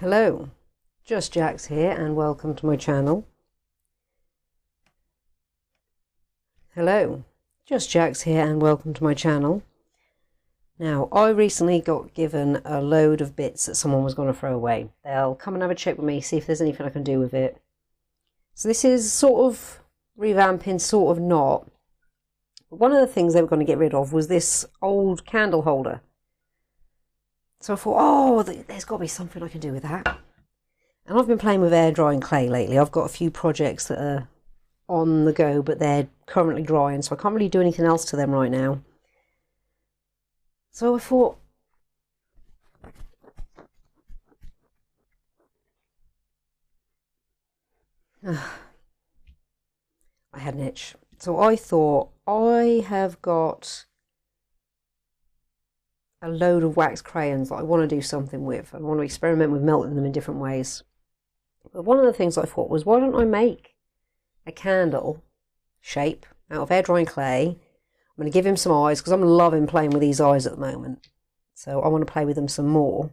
Hello, Just Jax here and welcome to my channel. Hello, Just Jax here and welcome to my channel. Now, I recently got given a load of bits that someone was going to throw away. They'll come and have a check with me, see if there's anything I can do with it. So this is sort of revamping, sort of not. But one of the things they were going to get rid of was this old candle holder. So I thought, oh, there's got to be something I can do with that. And I've been playing with air drying clay lately. I've got a few projects that are on the go, but they're currently drying, so I can't really do anything else to them right now. So I thought, I had an itch. So I thought, I have got a load of wax crayons that I want to do something with. I want to experiment with melting them in different ways. But one of the things I thought was, why don't I make a candle shape out of air drying clay? I'm going to give him some eyes because I'm loving playing with these eyes at the moment. So I want to play with them some more.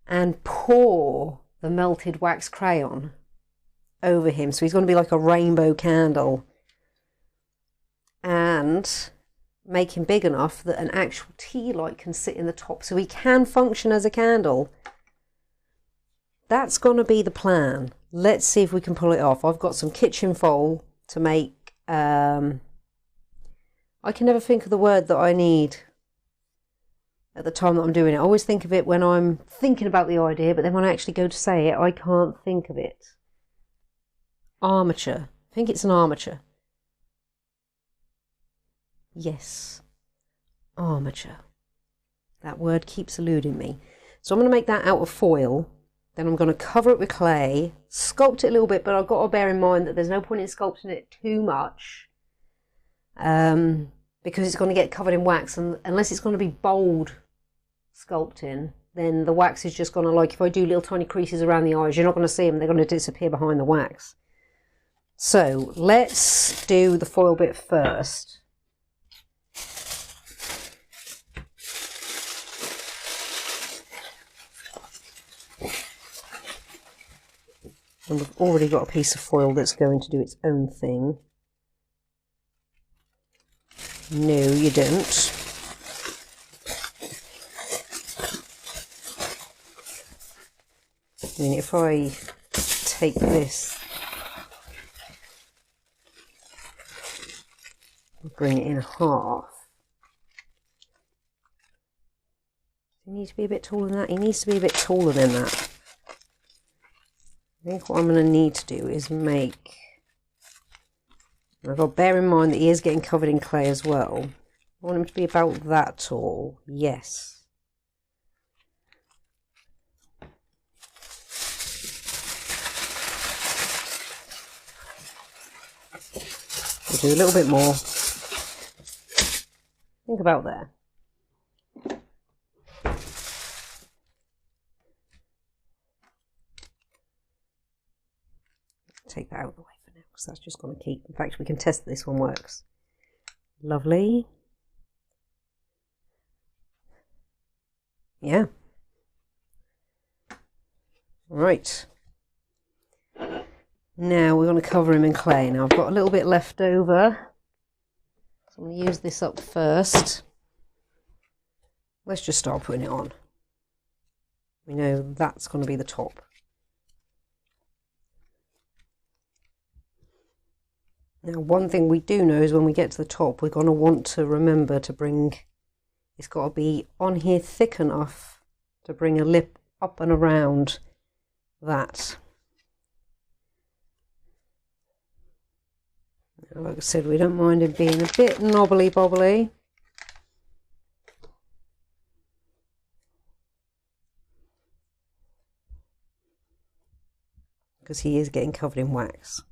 And pour the melted wax crayon over him. So he's going to be like a rainbow candle. And make him big enough that an actual tea light can sit in the top so he can function as a candle. That's going to be the plan. Let's see if we can pull it off. I've got some kitchen foil to make. I can never think of the word that I need at the time that I'm doing it. I always think of it when I'm thinking about the idea, but then when I actually go to say it, I can't think of it. Armature. I think it's an armature. Yes. Armature. That word keeps eluding me. So I'm going to make that out of foil. Then I'm going to cover it with clay, sculpt it a little bit, but I've got to bear in mind that there's no point in sculpting it too much because it's going to get covered in wax, and unless it's going to be bold sculpting, then the wax is just going to, like if I do little tiny creases around the eyes, you're not going to see them, they're going to disappear behind the wax. So let's do the foil bit first. And we've already got a piece of foil that's going to do its own thing. No, you don't. I mean, if I take this, bring it in half. He needs to be a bit taller than that. He needs to be a bit taller than that. I think what I'm going to need to do is make, I've got to bear in mind that he is getting covered in clay as well. I want him to be about that tall, yes. We'll do a little bit more. Think about there. Take that out of the way for now because that's just going to keep. In fact, we can test that this one works. Lovely. Yeah. Right. Now we're going to cover him in clay. Now I've got a little bit left over, so I'm going to use this up first. Let's just start putting it on. We know that's going to be the top. Now, one thing we do know is when we get to the top, we're going to want to remember to bring, it's got to be on here thick enough to bring a lip up and around that. Now, like I said, we don't mind it being a bit knobbly bobbly. Because he is getting covered in wax.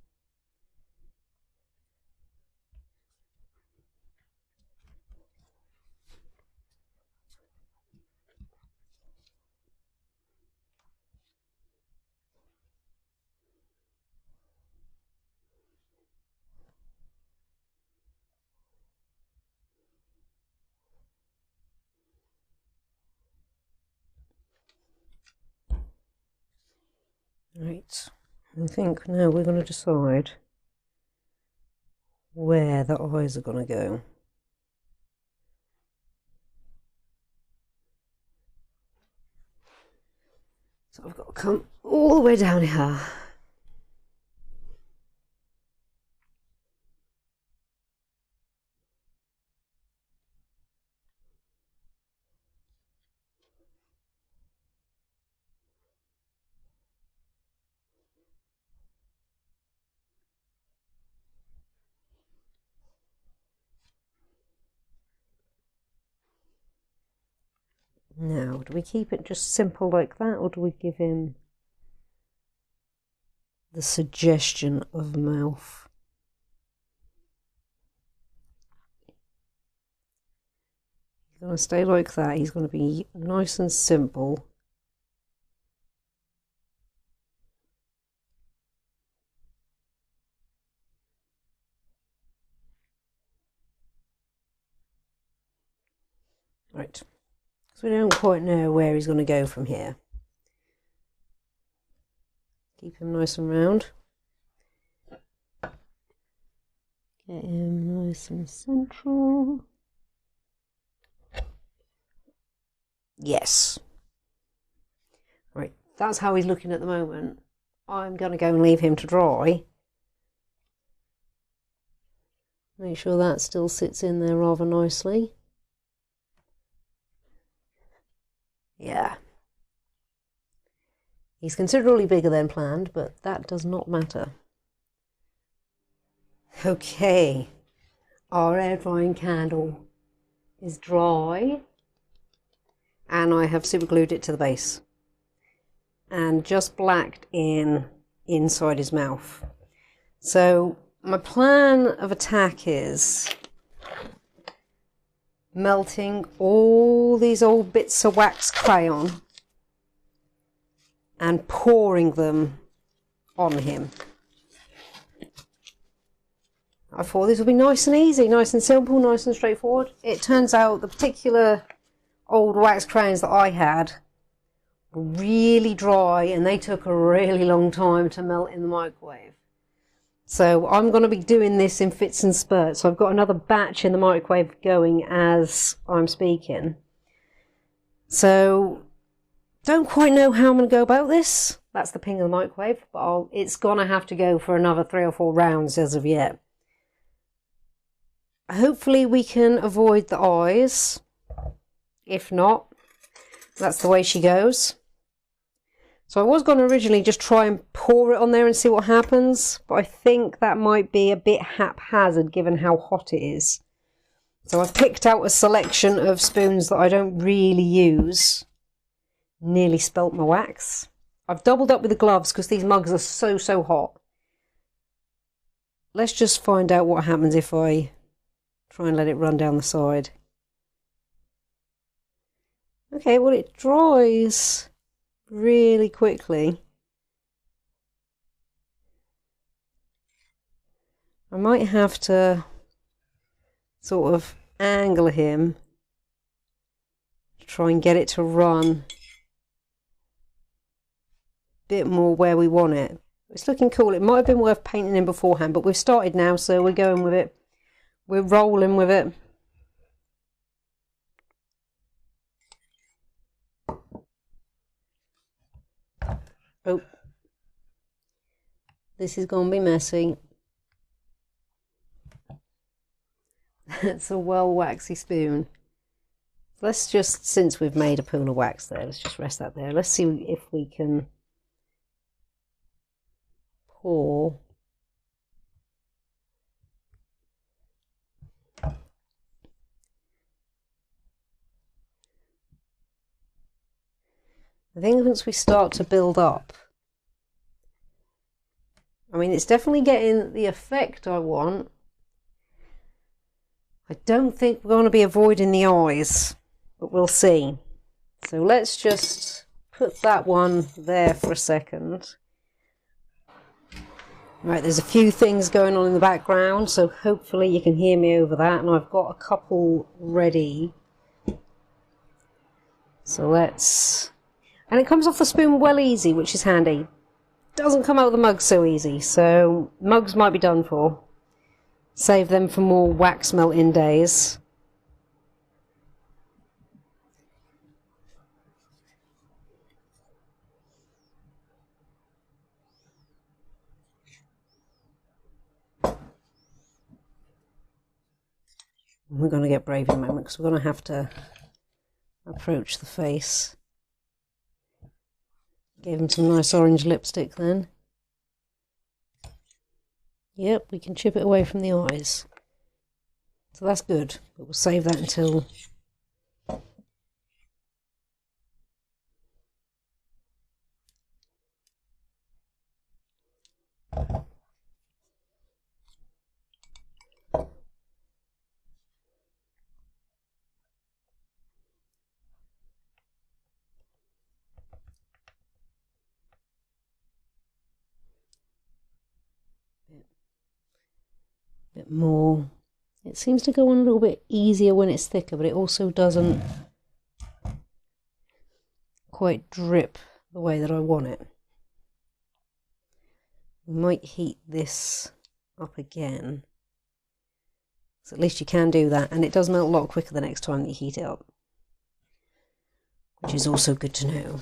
Right, I think now we're going to decide where the eyes are going to go. So I've got to come all the way down here. Now, do we keep it just simple like that, or do we give him the suggestion of mouth? He's going to stay like that. He's going to be nice and simple. Right. So we don't quite know where he's going to go from here. Keep him nice and round. Get him nice and central. Yes. Right, that's how he's looking at the moment. I'm going to go and leave him to dry. Make sure that still sits in there rather nicely. Yeah. He's considerably bigger than planned, but that does not matter. Okay. Our air drying candle is dry. And I have super glued it to the base. And just blacked in inside his mouth. So my plan of attack is melting all these old bits of wax crayon and pouring them on him. I thought this would be nice and easy, nice and simple, nice and straightforward. It turns out the particular old wax crayons that I had were really dry and they took a really long time to melt in the microwave. So I'm going to be doing this in fits and spurts. So I've got another batch in the microwave going as I'm speaking. So don't quite know how I'm going to go about this. That's the ping of the microwave, but it's going to have to go for another 3 or 4 rounds as of yet. Hopefully we can avoid the eyes. If not, that's the way she goes. So I was going to originally just try and pour it on there and see what happens, but I think that might be a bit haphazard given how hot it is. So I've picked out a selection of spoons that I don't really use. Nearly spelt my wax. I've doubled up with the gloves because these mugs are so hot. Let's just find out what happens if I try and let it run down the side. Okay, well it dries really quickly. I might have to sort of angle him to try and get it to run a bit more where we want it. It's looking cool. It might have been worth painting him beforehand, but we've started now, so we're going with it. We're rolling with it. Oh, this is going to be messy. It's a well waxy spoon. Let's just, since we've made a pool of wax there, let's just rest that there. Let's see if we can pour. I think once we start to build up, I mean, it's definitely getting the effect I want. I don't think we're going to be avoiding the eyes, but we'll see. So let's just put that one there for a second. Right, there's a few things going on in the background, so hopefully you can hear me over that, and I've got a couple ready. So let's... And it comes off the spoon well easy, which is handy. doesn't come out of the mug so easy, so mugs might be done for. Save them for more wax melting days. We're going to get brave in a moment because we're going to have to approach the face. Give him some nice orange lipstick then. Yep, we can chip it away from the eyes. So that's good, but we'll save that until... bit more. It seems to go on a little bit easier when it's thicker, but it also doesn't quite drip the way that I want it. We might heat this up again. So at least you can do that, and it does melt a lot quicker the next time that you heat it up, which is also good to know.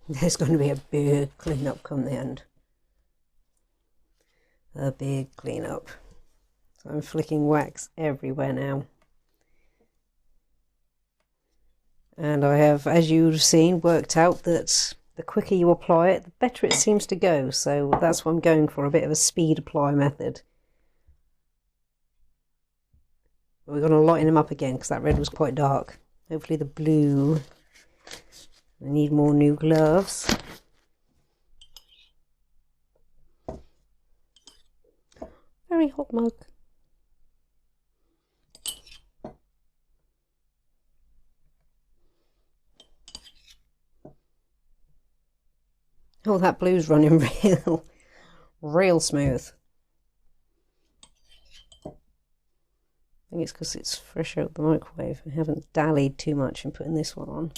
There's going to be a big clean-up come the end. A big clean-up. So I'm flicking wax everywhere now. And I have, as you've seen, worked out that the quicker you apply it, the better it seems to go. So that's what I'm going for, a bit of a speed apply method. But we're going to lighten them up again because that red was quite dark. Hopefully the blue... I need more new gloves. Very hot mug. Oh, that blue's running real smooth. I think it's because it's fresh out the microwave. I haven't dallied too much in putting this one on.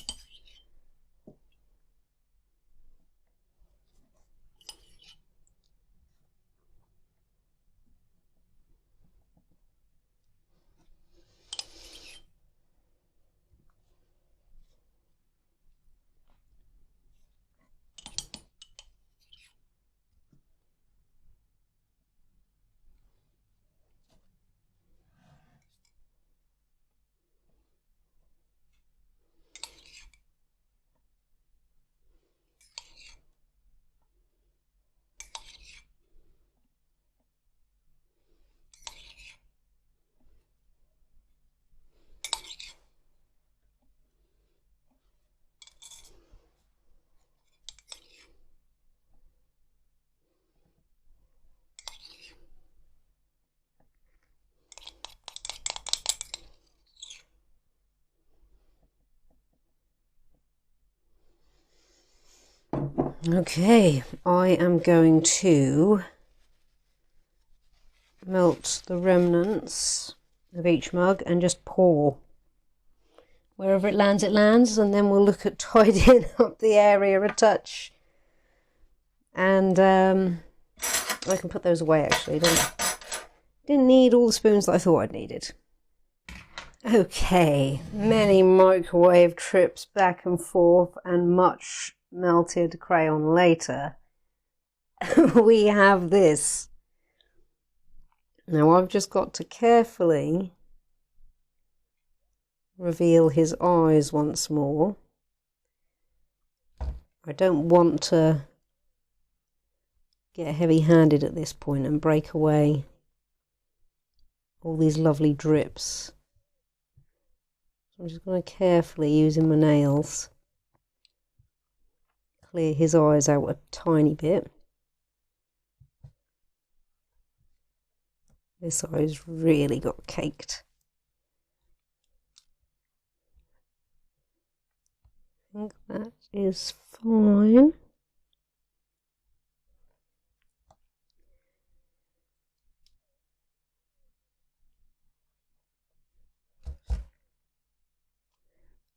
Okay, I am going to melt the remnants of each mug and just pour. Wherever it lands, and then we'll look at tidying up the area a touch. And I can put those away actually. Didn't need all the spoons that I thought I'd needed. Okay, many microwave trips back and forth and much melted crayon later. We have this. Now I've just got to carefully reveal his eyes once more. I don't want to get heavy-handed at this point and break away all these lovely drips. So I'm just going to carefully, using my nails, clear his eyes out a tiny bit. This eye's really got caked. I think that is fine.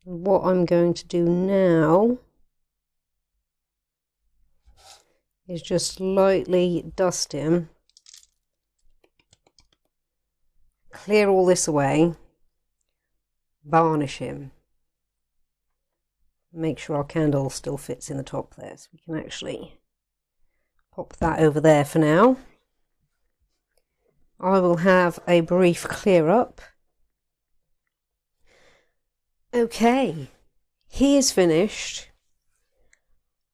What I'm going to do now is just lightly dust him, clear all this away, varnish him, make sure our candle still fits in the top there, so we can actually pop that over there for now. I will have a brief clear up. Okay, he is finished.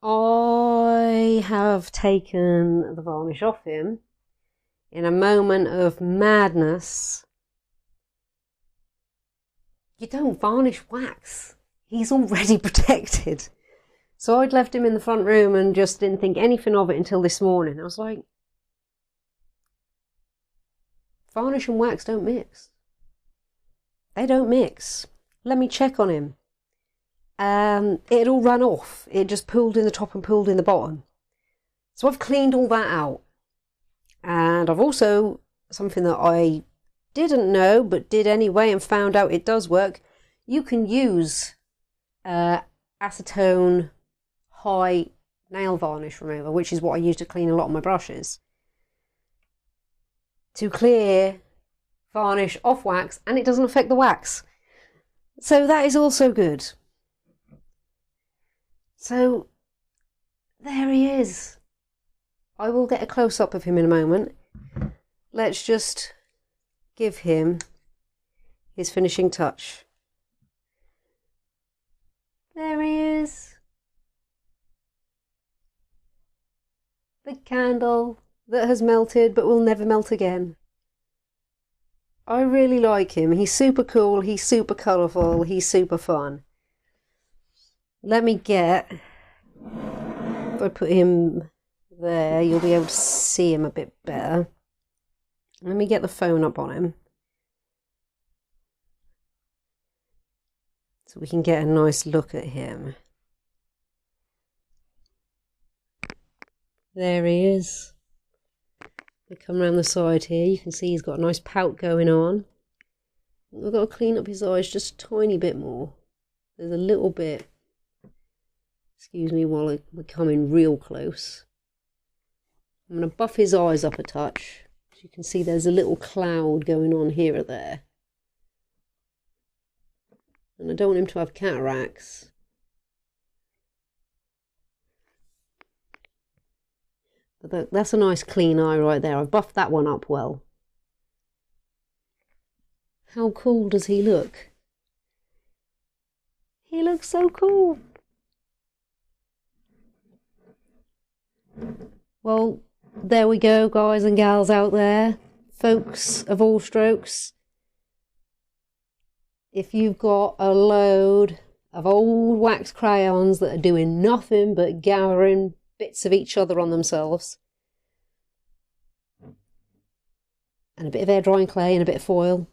I have taken the varnish off him in a moment of madness. You don't varnish wax. He's already protected. So I'd left him in the front room and just didn't think anything of it until this morning. I was like, varnish and wax don't mix. They don't mix. Let me check on him. It all ran off. It just pooled in the top and pooled in the bottom. So I've cleaned all that out. And I've also, something that I didn't know but did anyway and found out it does work, you can use acetone high nail varnish remover, which is what I use to clean a lot of my brushes, to clear varnish off wax, and it doesn't affect the wax. So that is also good. So there he is. I will get a close-up of him in a moment. Let's just give him his finishing touch. There he is. The candle that has melted but will never melt again. I really like him. He's super cool, he's super colourful, he's super fun. Let me get... If I put him there, you'll be able to see him a bit better. Let me get the phone up on him, so we can get a nice look at him. There he is. I come around the side here, you can see he's got a nice pout going on. I've got to clean up his eyes just a tiny bit more. There's a little bit. Excuse me while we're coming real close. I'm going to buff his eyes up a touch. As you can see, there's a little cloud going on here or there. And I don't want him to have cataracts. But that's a nice clean eye right there. I've buffed that one up well. How cool does he look? He looks so cool. Well, there we go, guys and gals out there, folks of all strokes. If you've got a load of old wax crayons that are doing nothing but gathering bits of each other on themselves, and a bit of air drying clay and a bit of foil,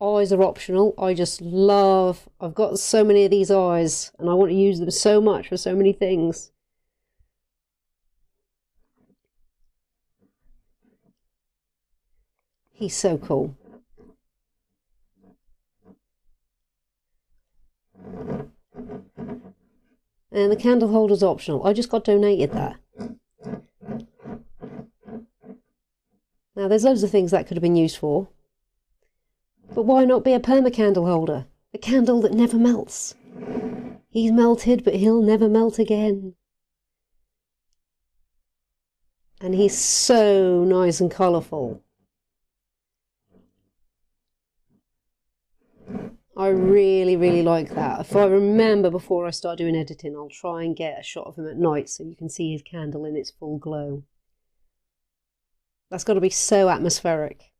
eyes are optional. I just love, I've got so many of these eyes and I want to use them so much for so many things. He's so cool. And the candle holder's optional. I just got donated that. Now there's loads of things that could have been used for. But why not be a perma candle holder? A candle that never melts. He's melted, but he'll never melt again. And he's so nice and colourful. I really, really like that. If I remember before I start doing editing, I'll try and get a shot of him at night so you can see his candle in its full glow. That's got to be so atmospheric.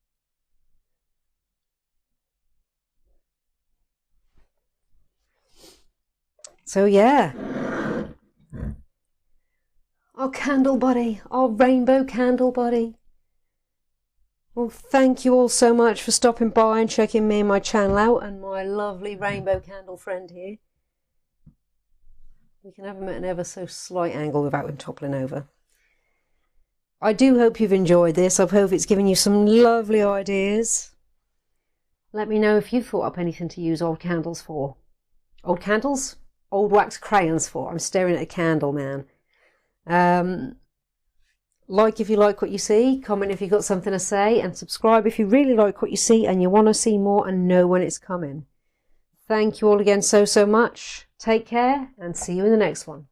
So yeah, our candle buddy, our rainbow candle buddy. Well, thank you all so much for stopping by and checking me and my channel out, and my lovely rainbow candle friend here. We can have him at an ever so slight angle without him toppling over. I do hope you've enjoyed this. I hope it's given you some lovely ideas. Let me know if you've thought up anything to use old candles for. Old candles? Old wax crayons for. I'm staring at a candle, man. Like if you like what you see, comment if you've got something to say, and subscribe if you really like what you see and you want to see more and know when it's coming. Thank you all again so much. Take care and see you in the next one.